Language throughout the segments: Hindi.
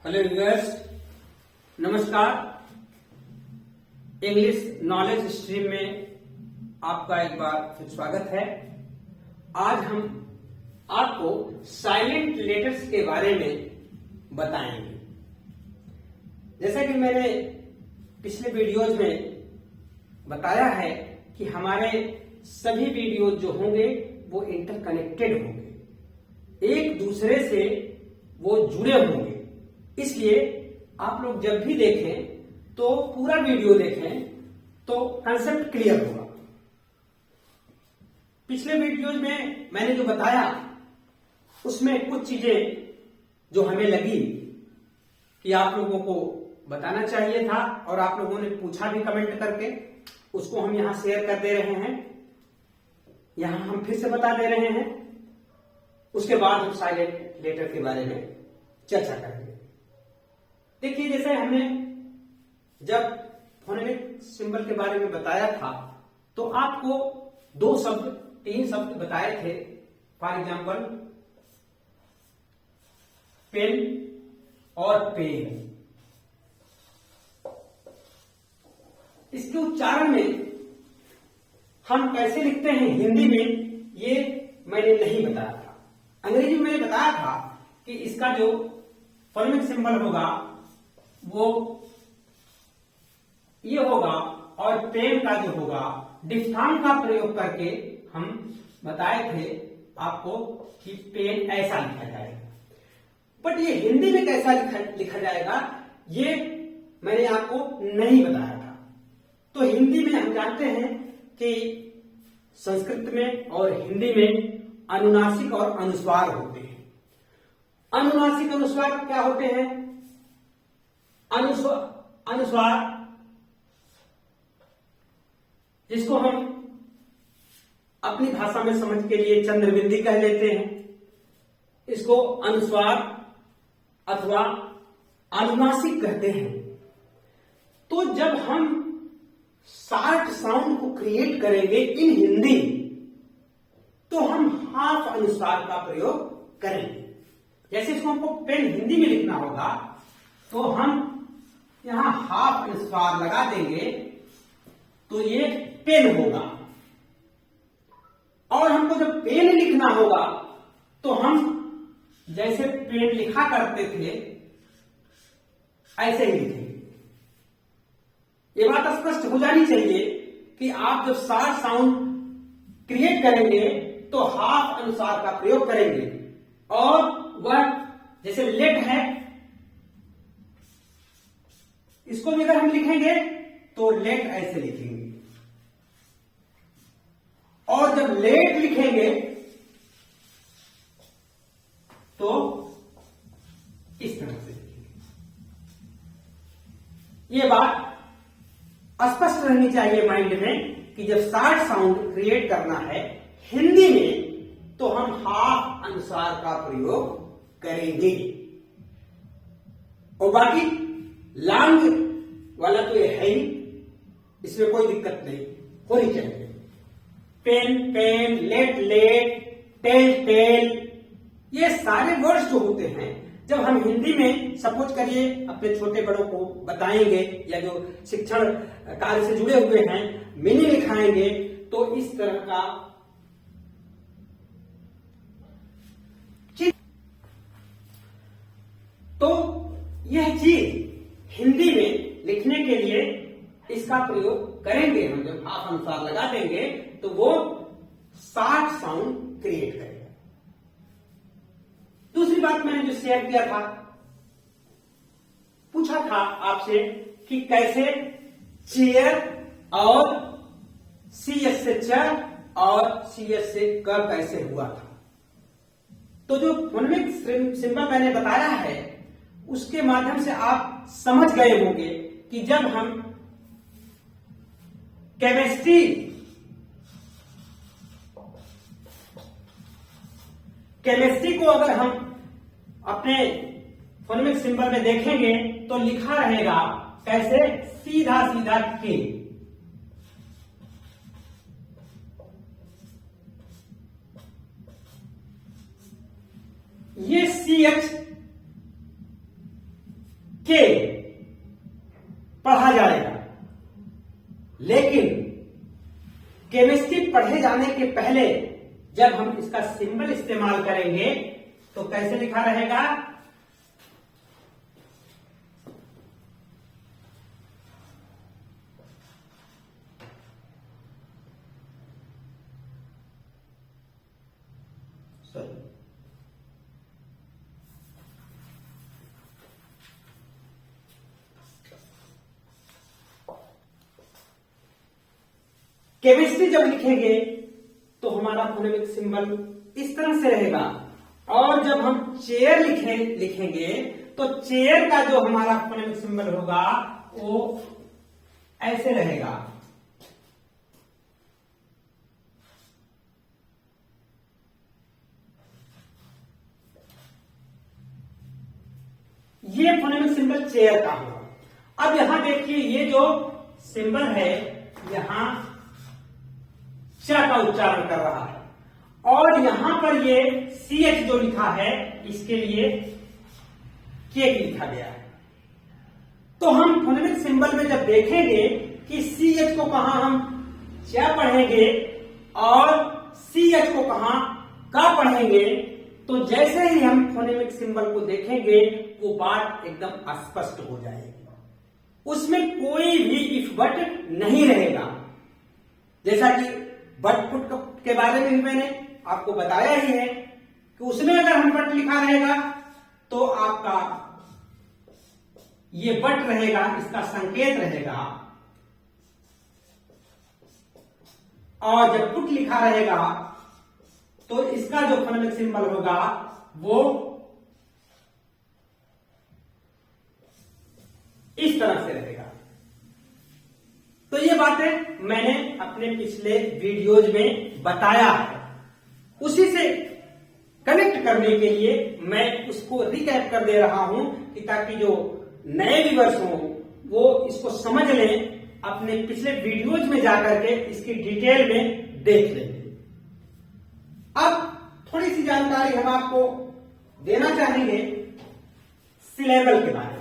हेलो व्यूअर्स, नमस्कार। इंग्लिश नॉलेज स्ट्रीम में आपका एक बार फिर स्वागत है। आज हम आपको साइलेंट लेटर्स के बारे में बताएंगे। जैसा कि मैंने पिछले वीडियोज में बताया है कि हमारे सभी वीडियो जो होंगे वो इंटरकनेक्टेड होंगे, एक दूसरे से वो जुड़े होंगे। इसलिए आप लोग जब भी देखें तो पूरा वीडियो देखें तो कंसेप्ट क्लियर होगा। पिछले वीडियोज में मैंने जो बताया उसमें कुछ चीजें जो हमें लगी कि आप लोगों को बताना चाहिए था और आप लोगों ने पूछा भी कमेंट करके, उसको हम यहां शेयर कर दे रहे हैं, यहां हम फिर से बता दे रहे हैं। उसके बाद हम साइलेंट लेटर के बारे में चर्चा करेंगे। देखिए, जैसे हमने जब फोनेटिक सिंबल के बारे में बताया था तो आपको 2 शब्द 3 शब्द बताए थे। फॉर एग्जाम्पल पेन और पेन। इसके उच्चारण में हम कैसे लिखते हैं हिंदी में, ये मैंने नहीं बताया था। अंग्रेजी में मैंने बताया था कि इसका जो फोनेटिक सिंबल होगा वो ये होगा, और पेन का जो होगा डिफ्थांग का प्रयोग करके हम बताए थे आपको कि पेन ऐसा लिखा जाएगा। बट ये हिंदी में कैसा लिखा जाएगा ये मैंने आपको नहीं बताया था। तो हिंदी में हम जानते हैं कि संस्कृत में और हिंदी में अनुनासिक और अनुस्वार होते हैं। अनुनासिक अनुस्वार क्या होते हैं? अनुस्वार जिसको हम अपनी भाषा में समझ के लिए चंद्रबिंदी कह लेते हैं, इसको अनुस्वार अथवा अनुनासिक कहते हैं। तो जब हम शार्ट साउंड को क्रिएट करेंगे इन हिंदी तो हम हाफ अनुस्वार का प्रयोग करेंगे। जैसे इसको हमको पेन हिंदी में लिखना होगा तो हम यहां हाफ अनुस्वार लगा देंगे तो ये पेन होगा। और हमको जब पेन लिखना होगा तो हम जैसे पेन लिखा करते थे ऐसे ही लिखेंगे। ये बात स्पष्ट हो जानी चाहिए कि आप जब शार्ट साउंड क्रिएट करेंगे तो हाफ अनुस्वार का प्रयोग करेंगे। और वह जैसे लेट है, इसको भी अगर हम लिखेंगे तो लेट ऐसे लिखेंगे, और जब लेट लिखेंगे तो इस तरह से लिखेंगे। ये बात स्पष्ट रहनी चाहिए माइंड में कि जब शार्ट साउंड क्रिएट करना है हिंदी में तो हम हाफ अनुस्वार का प्रयोग करेंगे। और बाकी लॉन्ग वाला तो ये है ही, इसमें कोई दिक्कत नहीं होनी चाहिए। Pen pen, let let, tell tell, ये सारे वर्ड्स जो होते हैं जब हम हिंदी में सपोज करिए अपने छोटे बड़ों को बताएंगे या जो शिक्षण कार्य से जुड़े हुए हैं मीनिंग लिखाएंगे तो इस तरह का चीज, तो यह चीज हिंदी में लिखने के लिए इसका प्रयोग करेंगे। हम जब हाफ अनुस्वार लगा देंगे तो वो शार्ट साउंड क्रिएट करेगा। दूसरी बात मैंने जो शेयर किया था, पूछा था आपसे कि कैसे चेयर और सीएस से च और सीएस से क कैसे हुआ था। तो जो फोनेटिक सिंबल मैंने बताया है उसके माध्यम से आप समझ गए होंगे कि जब हम केमिस्ट्री को अगर हम अपने फोनेटिक सिंबल में देखेंगे तो लिखा रहेगा कैसे, सीधा सीधा के। ये CH के पढ़ा जाएगा, लेकिन केमिस्ट्री पढ़े जाने के पहले जब हम इसका सिंबल इस्तेमाल करेंगे तो कैसे लिखा रहेगा? केमिस्ट्री जब लिखेंगे तो हमारा फोनेमिक सिंबल इस तरह से रहेगा, और जब हम चेयर लिखेंगे तो चेयर का जो हमारा फोनेमिक सिंबल होगा वो ऐसे रहेगा। ये फोनेमिक सिंबल चेयर का होगा। अब यहां देखिए, ये जो सिंबल है यहां च का उच्चारण कर रहा है, और यहां पर ये CH जो लिखा है इसके लिए के लिखा गया है। तो हम फोनेमिक सिंबल में जब देखेंगे कि CH को कहां हम च पढ़ेंगे और CH को कहां का पढ़ेंगे, तो जैसे ही हम फोनेमिक सिंबल को देखेंगे वो बात एकदम स्पष्ट हो जाएगी, उसमें कोई भी इफ बट नहीं रहेगा। जैसा कि बट पुट के बारे में भी मैंने आपको बताया ही है कि उसमें अगर हम बट लिखा रहेगा तो आपका ये बट रहेगा, इसका संकेत रहेगा, और जब पुट लिखा रहेगा तो इसका जो फोनेमिक सिंबल होगा वो इस तरह से रहेगा। तो ये बातें मैंने अपने पिछले वीडियोज में बताया है, उसी से कनेक्ट करने के लिए मैं उसको रिकैप कर दे रहा हूं कि ताकि जो नए व्यूअर्स हों वो इसको समझ लें, अपने पिछले वीडियोज में जाकर के इसकी डिटेल में देख लें। अब थोड़ी सी जानकारी हम आपको देना चाहेंगे सिलेबल के बारे में।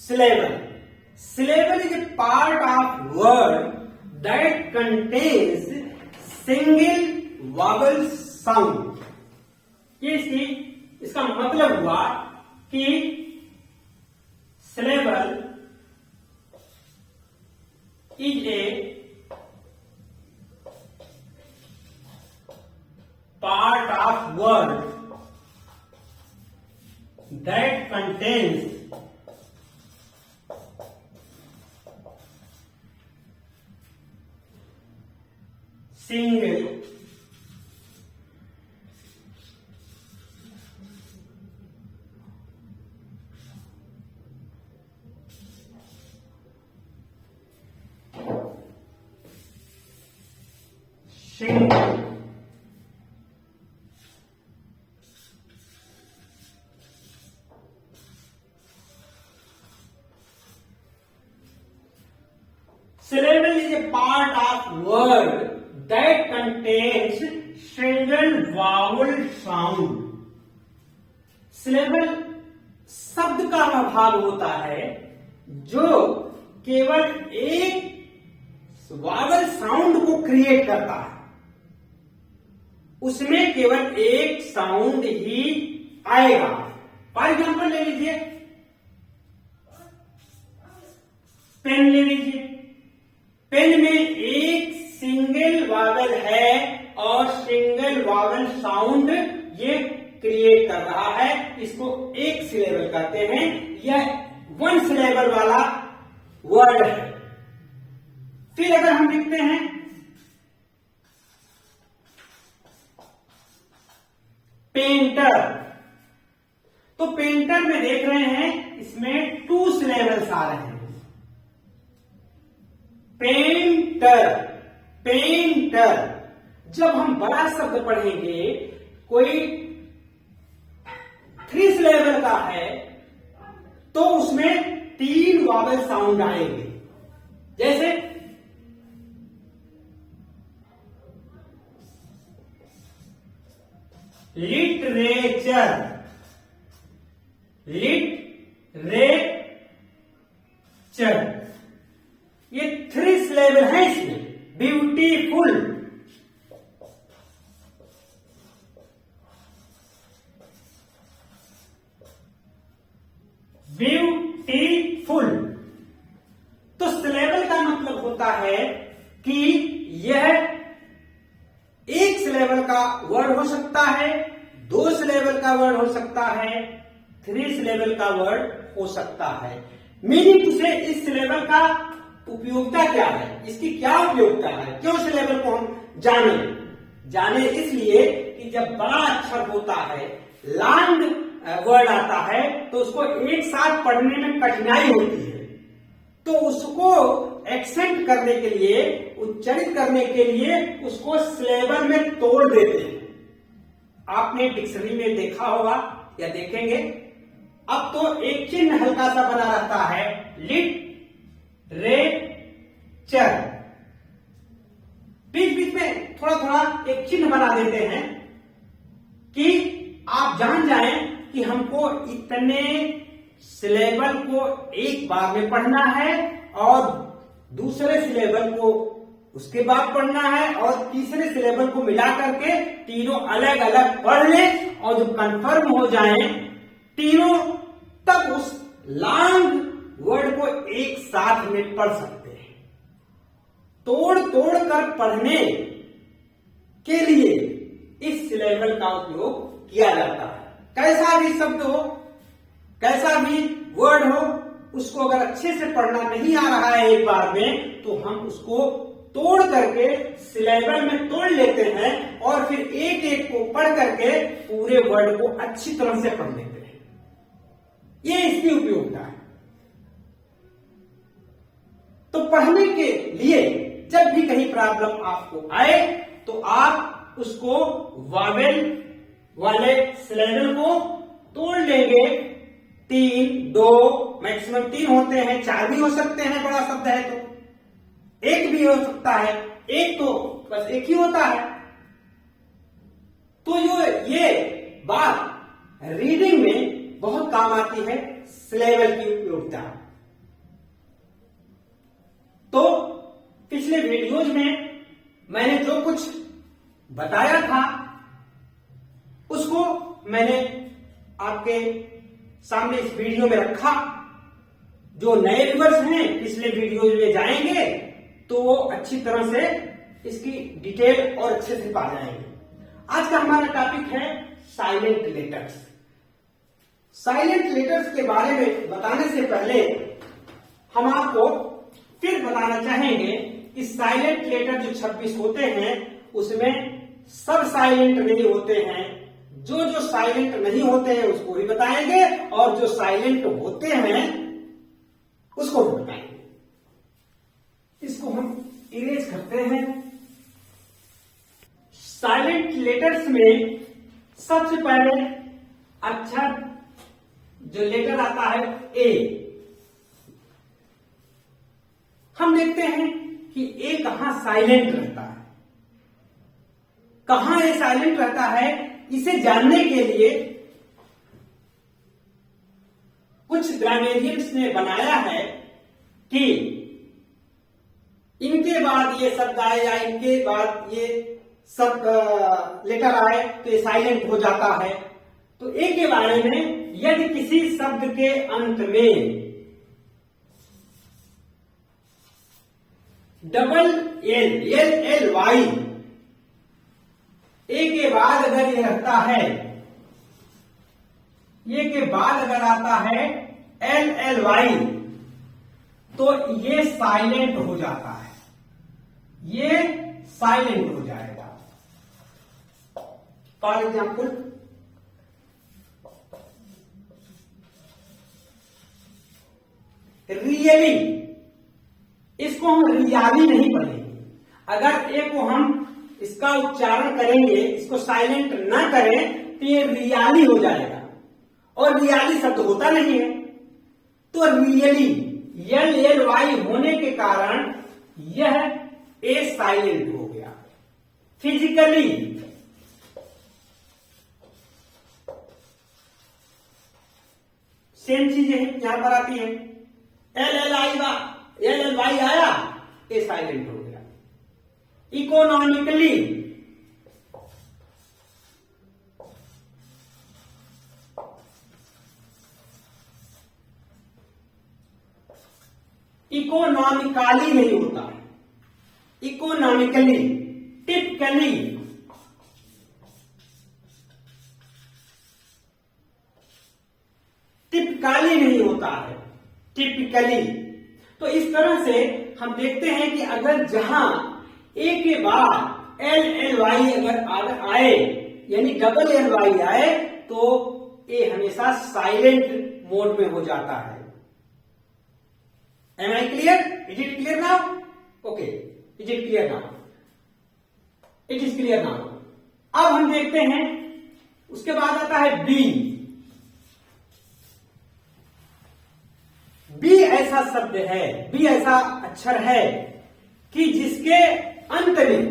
Syllable. Syllable is a part of word that contains single vowel sound. ये इसका मतलब हुआ कि syllable is a part of word that contains single syllable is a part of word that contains single vowel sound. syllable शब्द का भाग होता है जो केवल एक वावल साउंड को क्रिएट करता है, उसमें केवल एक साउंड ही आएगा। फॉर एग्जाम्पल ले लीजिए, पेन ले लीजिए, पेन में एक सिंगल वावल है और सिंगल वावल साउंड ये क्रिएट कर रहा है, इसको एक सिलेबल कहते हैं, यह वन सिलेबल वाला वर्ड है। फिर अगर हम लिखते हैं पेंटर, तो पेंटर में देख रहे हैं इसमें टू सिलेबल्स आ रहे हैं। Painter, painter. जब हम बड़ा शब्द पढ़ेंगे, कोई थ्री इस लेवल का है तो उसमें 3 वॉवेल साउंड आएंगे, जैसे लिटरेचर, ये 3 सिलेबल है इसमें। Beautiful, beautiful. तो सिलेबल का मतलब होता है कि यह एक सिलेबल का वर्ड हो सकता है, 2 सिलेबल का वर्ड हो सकता है, 3 सिलेबल का वर्ड हो सकता है। मीनिंग टू से इस सिलेबल का उपयोगिता क्या है, इसकी क्या उपयोगिता है, क्यों सिलेबल को हम जाने इसलिए कि जब बड़ा अक्षर होता है, लॉन्ग वर्ड आता है, तो उसको एक साथ पढ़ने में कठिनाई होती है, तो उसको एक्सेंट करने के लिए, उच्चारित करने के लिए उसको सिलेबल में तोड़ देते हैं। आपने डिक्शनरी में देखा होगा या देखेंगे, अब तो एक चिन्ह हल्का सा बना रहता है, लिटरेचर, बीच बीच में थोड़ा थोड़ा एक चिन्ह बना देते हैं कि आप जान जाएं कि हमको इतने सिलेबल को एक बार में पढ़ना है और दूसरे सिलेबल को उसके बाद पढ़ना है और तीसरे सिलेबल को मिला करके तीनों अलग अलग पढ़ लें और जब कंफर्म हो जाएं तीनों, तब उस लॉन्ग वर्ड को एक साथ में पढ़ सकते हैं। तोड़ तोड़ कर पढ़ने के लिए इस सिलेबल का उपयोग किया जाता है। कैसा भी शब्द हो, कैसा भी वर्ड हो, उसको अगर अच्छे से पढ़ना नहीं आ रहा है एक बार में, तो हम उसको तोड़ करके सिलेबल में तोड़ लेते हैं और फिर एक एक को पढ़ करके पूरे वर्ड को अच्छी तरह से पढ़ लेते हैं। ये इसकी उपयोगिता है। तो पढ़ने के लिए जब भी कहीं प्रॉब्लम आपको आए तो आप उसको वॉवेल वाले सिलेबल को तोड़ लेंगे। 3, 2, मैक्सिमम 3 होते हैं, 4 भी हो सकते हैं, बड़ा शब्द है तो 1 भी हो सकता है, 1 तो बस 1 ही होता है। तो ये बात रीडिंग में बहुत काम आती है, सिलेबल की उपयोगिता। तो पिछले वीडियोज में मैंने जो कुछ बताया था उसको मैंने आपके सामने इस वीडियो में रखा। जो नए व्यूअर्स हैं पिछले वीडियोज में जाएंगे तो वो अच्छी तरह से इसकी डिटेल और अच्छे से पा जाएंगे। आज का हमारा टॉपिक है साइलेंट लेटर्स। साइलेंट लेटर्स के बारे में बताने से पहले हम आपको फिर बताना चाहेंगे कि साइलेंट लेटर जो 26 होते हैं उसमें सब साइलेंट नहीं होते हैं। जो साइलेंट नहीं होते हैं उसको भी बताएंगे और जो साइलेंट होते हैं उसको भी बताएंगे। इसको हम इरेज करते हैं। साइलेंट लेटर्स में सबसे पहले अक्षर जो लेटर आता है ए। हम देखते हैं कि ए कहां साइलेंट रहता है, कहां ए साइलेंट रहता है, इसे जानने के लिए कुछ ग्रामेरियंस ने बनाया है कि इनके बाद ये शब्द आए या इनके बाद ये सब लेटर आए तो ये साइलेंट हो जाता है। तो ए के बारे में, यदि किसी शब्द के अंत में डबल एल वाई ए के बाद अगर ये रहता है, ये के बाद अगर आता है एल वाई तो ये साइलेंट हो जाता है, ये साइलेंट हो जाएगा। फॉर एग्जाम्पल रियली, इसको हम रियाली नहीं पढ़ेंगे। अगर ए को हम इसका उच्चारण करेंगे, इसको साइलेंट ना करें तो ये रियाली हो जाएगा। और रियली शब्द होता नहीं है, तो रियली LLY होने के कारण यह ए साइलेंट हो गया। फिजिकली सेम चीज है, यहां पर आती है LLY आया, ए साइलेंट हो गया। इकोनॉमिकली इकोनॉमिकली नहीं होता है, इकोनॉमिकली। टिपिकली टिपिकली नहीं होता है, टिपिकली। तो इस तरह से हम देखते हैं कि अगर जहां ए के बाद LLY अगर आए, यानी डबल LY आए, तो ए हमेशा साइलेंट मोड में हो जाता है। Am I clear? Is it clear now? Okay. Is it clear now? It is clear now. अब हम देखते हैं, उसके बाद आता है बी। बी ऐसा शब्द है, बी ऐसा अक्षर है कि जिसके अंत में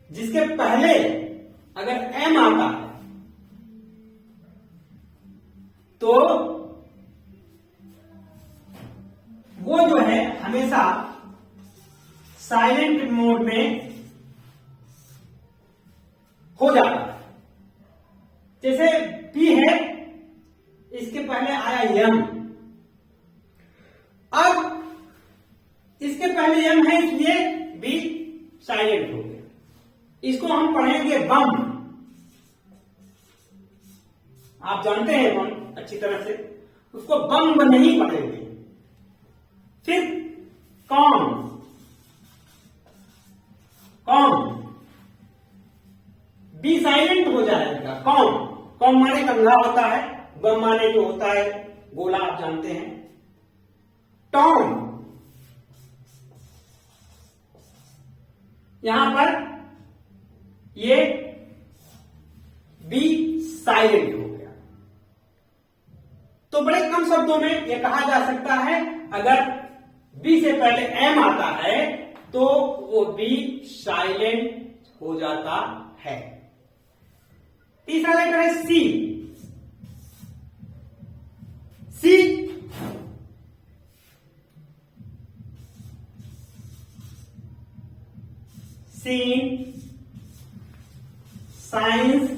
जिसके पहले अगर एम आता है तो वो जो है हमेशा साइलेंट मोड में हो जाता है। जैसे पी है, इसके पहले आया यम, अब इसके पहले यम है इसलिए बी साइलेंट हो गया। इसको हम पढ़ेंगे बम। आप जानते हैं बम अच्छी तरह से, उसको बम नहीं पढ़ेंगे। फिर कॉम, बी साइलेंट हो जाएगा। कॉम माने कंघा होता है, बम माने जो होता है गोला, आप जानते हैं। टॉम, यहां पर ये बी साइलेंट हो गया। तो बड़े कम शब्दों में यह कहा जा सकता है, अगर बी से पहले एम आता है तो वो बी साइलेंट हो जाता है। तीसरा लेटर है सी। सीन, साइंस,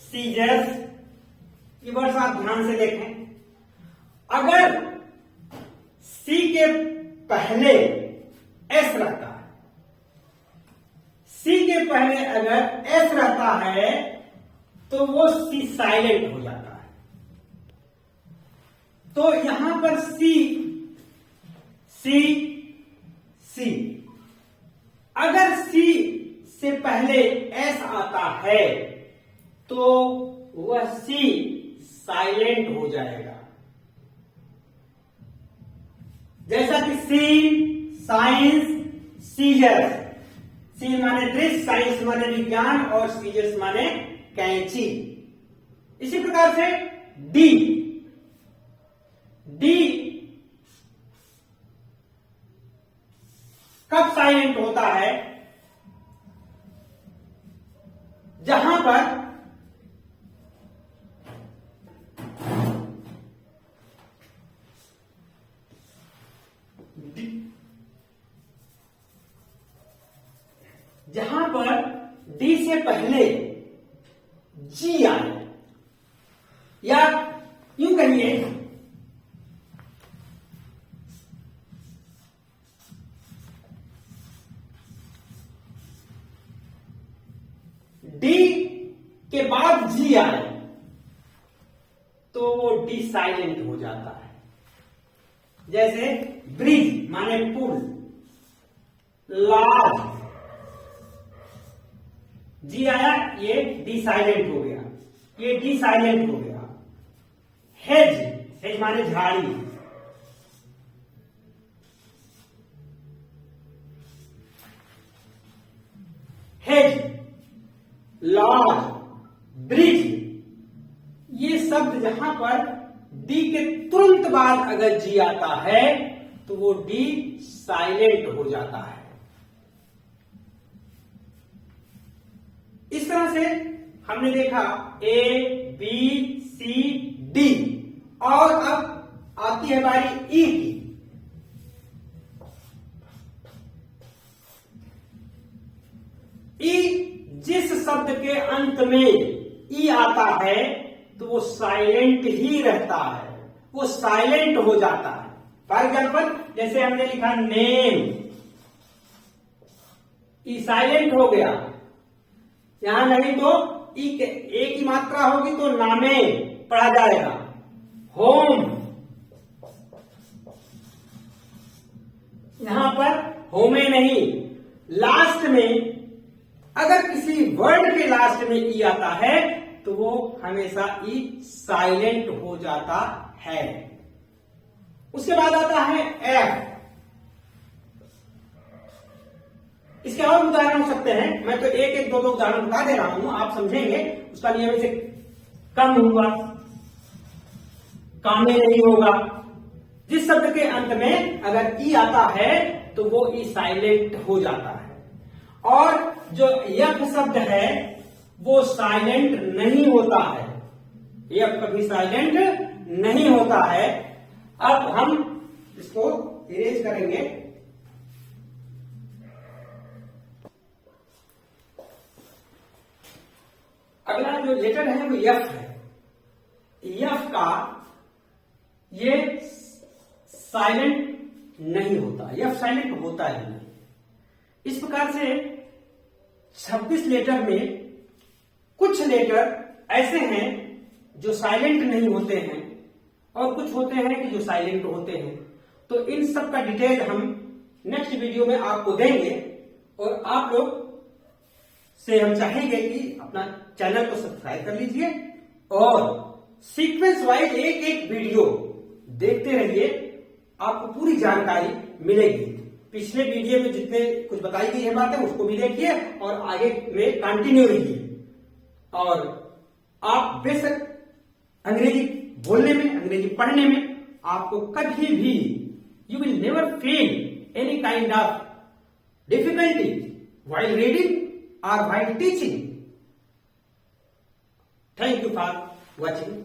सीजर्स, ये वर्ड्स आप ध्यान से देखें। अगर सी के पहले एस रहता है, सी के पहले अगर एस रहता है तो वो सी साइलेंट हो जाता है। तो यहां पर सी अगर सी से पहले एस आता है तो वह सी साइलेंट हो जाएगा। जैसा कि सीन, साइंस, सीजर्स। सीन माने दृश्य, साइंस माने विज्ञान और सीजर्स माने कैंची। इसी प्रकार से डी कब साइलेंट होता है? जहां पर डी से पहले जी आए, या यूं कहिए डी के बाद जी आए तो वो डी साइलेंट हो जाता है। जैसे ब्रिज माने पुल, लार्ज, जी आया, ये डी साइलेंट हो गया, ये डी साइलेंट हो गया। हेज माने झाड़ी, हेज, लॉज, ब्रिज, ये शब्द जहां पर डी के तुरंत बाद अगर जी आता है तो वो डी साइलेंट हो जाता है। इस तरह से हमने देखा ए, बी, सी, डी, और अब आती है बारी ई की। ई, जिस शब्द के अंत में ई आता है तो वो साइलेंट ही रहता है, वो साइलेंट हो जाता है। फॉर एग्जाम्पल जैसे हमने लिखा नेम, ई साइलेंट हो गया, यहां नहीं तो ई के ए की मात्रा होगी तो नामे पढ़ा जाएगा। होम, यहां पर होमे नहीं। लास्ट में अगर किसी वर्ड के लास्ट में ई आता है तो वो हमेशा ई साइलेंट हो जाता है। उसके बाद आता है एफ। इसके और उदाहरण हो सकते हैं, मैं तो एक एक दो दो उदाहरण बता दे रहा हूं, आप समझेंगे। उसका नियम इसे कम होगा, कामे नहीं होगा। जिस शब्द के अंत में अगर ई आता है तो वो ई साइलेंट हो जाता है। और जो यफ शब्द है वो साइलेंट नहीं होता है, यफ कभी साइलेंट नहीं होता है। अब हम इसको इरेज करेंगे। अगला जो लेटर है वो यफ है। यफ का ये साइलेंट नहीं होता, यफ साइलेंट होता ही नहीं। इस प्रकार से 26 लेटर में कुछ लेटर ऐसे हैं जो साइलेंट नहीं होते हैं और कुछ होते हैं कि जो साइलेंट होते हैं। तो इन सब का डिटेल हम नेक्स्ट वीडियो में आपको देंगे। और आप लोग से हम चाहेंगे कि अपना चैनल को सब्सक्राइब कर लीजिए और सीक्वेंस वाइज एक एक वीडियो देखते रहिए, आपको पूरी जानकारी मिलेगी। पिछले वीडियो में जितने कुछ बताई गई है बातें उसको भी देखिए और आगे में कंटिन्यू रहिए। और आप बेशक अंग्रेजी बोलने में, अंग्रेजी पढ़ने में आपको कभी भी you will never feel any kind of difficulty while reading or while teaching. Thank you for watching.